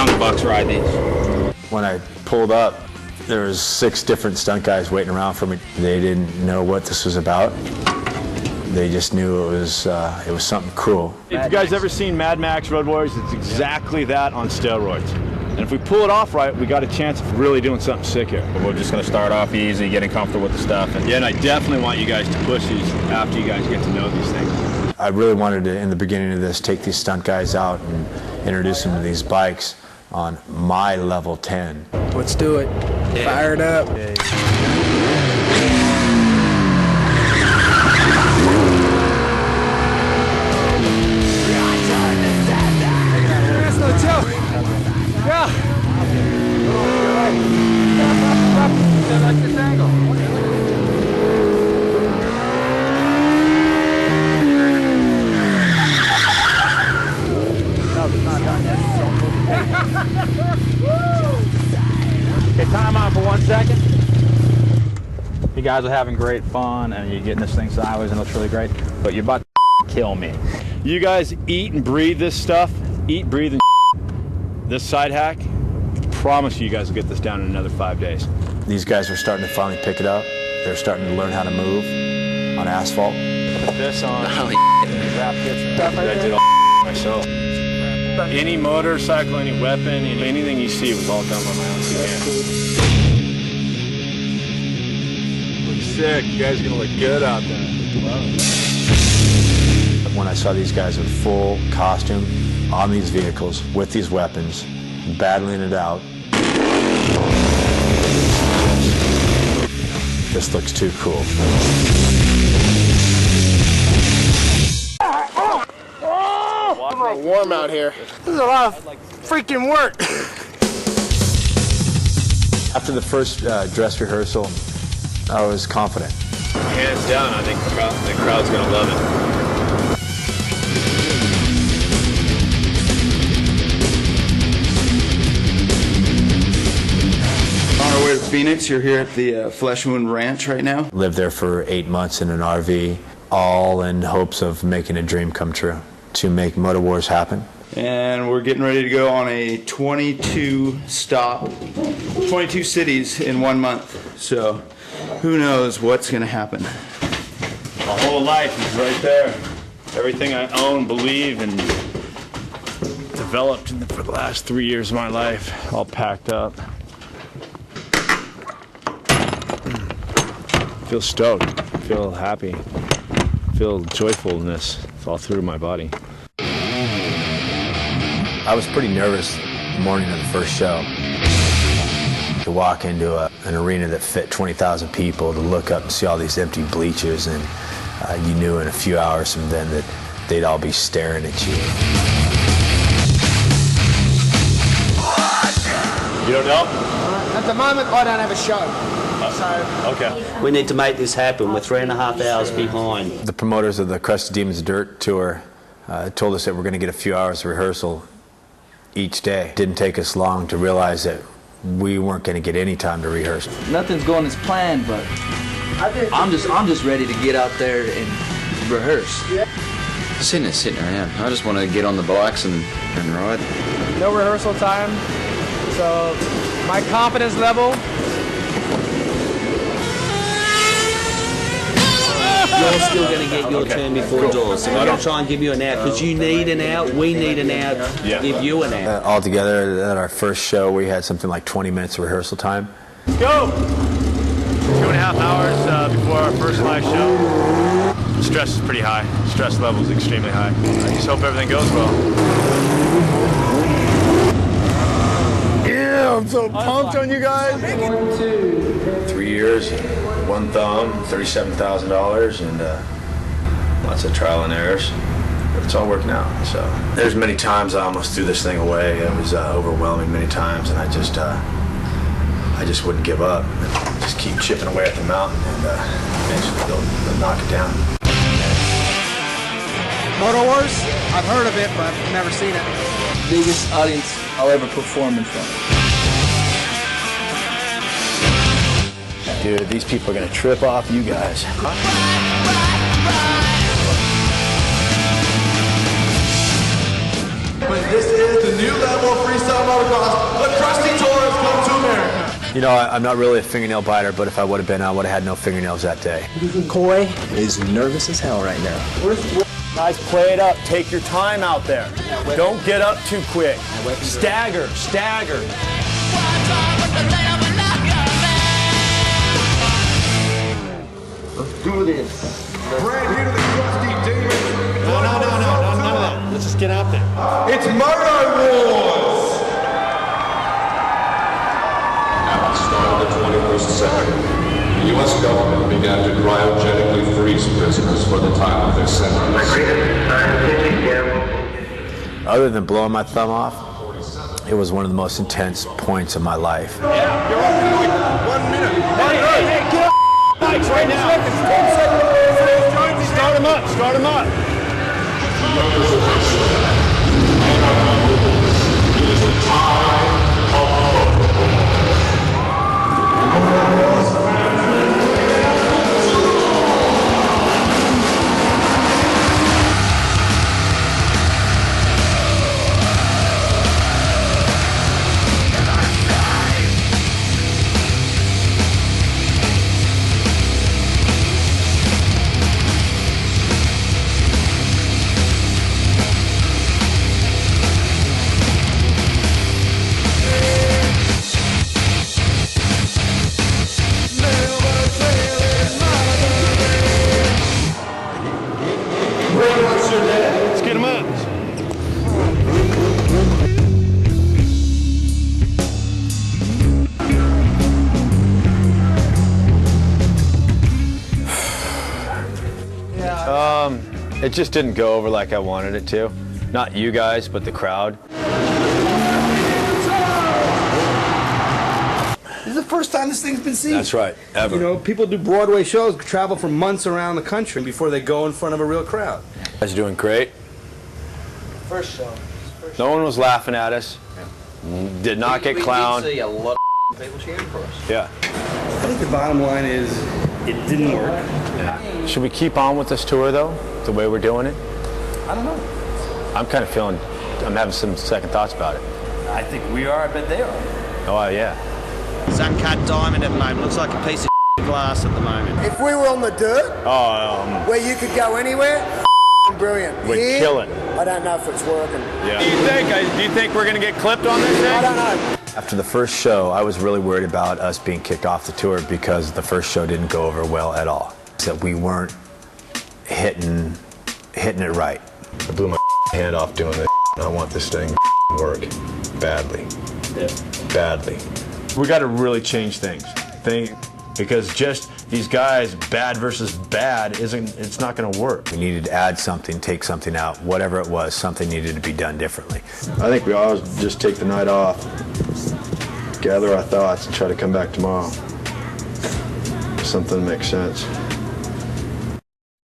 young bucks ride these. When I pulled up, there was 6 different stunt guys waiting around for me. They didn't know what this was about. They just knew it was something cool. If you guys ever seen Mad Max Road Warriors, it's exactly that on steroids. And if we pull it off right, we got a chance of really doing something sick here. We're just going to start off easy, getting comfortable with the stuff. Yeah, and I definitely want you guys to push these after you guys get to know these things. I really wanted to, in the beginning of this, take these stunt guys out and introduce them to these bikes on my level 10. Let's do it. Yeah. Fire it up. Yeah. That's no joke. Yeah. I like this angle. Okay, time out for 1 second. You guys are having great fun and you're getting this thing sideways and it looks really great, but you're about to kill me. You guys eat and breathe this stuff. Eat, breathe, and this side hack. I promise you guys will get this down in another 5 days. These guys are starting to finally pick it up. They're starting to learn how to move on asphalt. This on. Holy wrap kits. Stuff I did all myself. Any motorcycle, any weapon, anything you see was all done by my own 2 hands. Looks sick. You guys are gonna look good out there. When I saw these guys in full costume on these vehicles with these weapons, battling it out, this looks too cool. It's warm out here. This is a lot of freaking work. After the first dress rehearsal, I was confident. Hands down, I think the crowd's gonna love it. On our way to Phoenix, you're here at the Flesh Wound Ranch right now. Lived there for 8 months in an RV, all in hopes of making a dream come true, to make Motowars happen. And we're getting ready to go on a 22 cities in 1 month. So who knows what's gonna happen. My whole life is right there. Everything I own, believe, and developed for the last 3 years of my life, all packed up. Feel stoked, feel happy, feel joyfulness all through my body. I was pretty nervous the morning of the first show. To walk into an arena that fit 20,000 people, to look up and see all these empty bleachers, and you knew in a few hours from then that they'd all be staring at you. You don't know? At the moment, I don't have a show. Okay. We need to make this happen. We're 3.5 hours behind. The promoters of the Crusted Demons Dirt Tour told us that we're going to get a few hours of rehearsal each day. It didn't take us long to realize that we weren't going to get any time to rehearse. Nothing's going as planned, but I'm just ready to get out there and rehearse. Sitting around. I just want to get on the bikes and ride. No rehearsal time, so my confidence level. You're still going to get your turn before doors. So we're going to try and give you an out, because you need an out, we need an out, give you an out. Altogether, at our first show, we had something like 20 minutes of rehearsal time. Go! 2.5 hours before our first live show. Stress is pretty high. Stress level is extremely high. I just hope everything goes well. Yeah, I'm so pumped on you guys. 3 years, 1 thumb, $37,000, and lots of trial and errors. But it's all working out. So there's many times I almost threw this thing away. It was overwhelming many times, and I just wouldn't give up. Just keep chipping away at the mountain, and eventually they'll knock it down. Motowars? I've heard of it, but I've never seen it. Biggest audience I'll ever perform in front of. Dude, these people are gonna trip off you guys. This is the new level of freestyle motocross, the Krusty Tour has come to America. You know, I'm not really a fingernail biter, but if I would have been, I would have had no fingernails that day. Coy is nervous as hell right now. Guys, play it up. Take your time out there. Don't get up too quick. Stagger, stagger. Let's do this. Brand new to the Krusty Demons. No, none of that. Let's just get out there. It's Motowars. At the start of the 21st century, the U.S. government began to cryogenically freeze prisoners for the time of their sentence. Other than blowing my thumb off, it was one of the most intense points of my life. Yeah, you're up. 1 minute. Hey, get up bikes right now. 10 seconds. Start them up. Start them up. It is the time of Let's get them up. It just didn't go over like I wanted it to. Not you guys, but the crowd. This is the first time this thing's been seen. That's right, ever. You know, people do Broadway shows, travel for months around the country before they go in front of a real crowd. You guys are doing great. First show. No one was laughing at us. Did not get clowned. We did see a lot of people cheering for us. Yeah. I think the bottom line is it didn't work. Yeah. Should we keep on with this tour though, the way we're doing it? I don't know. I'm kind of feeling, I'm having some second thoughts about it. I think we are, I bet they are. Oh yeah. It's uncut diamond at the moment. Looks like a piece of glass at the moment. If we were on the dirt, where you could go anywhere, brilliant. We'd kill it. I don't know if it's working. Yeah. Do you think we're going to get clipped on this thing? I don't know. After the first show, I was really worried about us being kicked off the tour because the first show didn't go over well at all. That we weren't hitting it right. I blew my hand off doing this. I want this thing to work badly. Yeah. Badly. We got to really change things. Because just these guys, bad versus bad, it's not going to work. We needed to add something, take something out, whatever it was, something needed to be done differently. I think we always just take the night off, gather our thoughts, and try to come back tomorrow. Something that makes sense.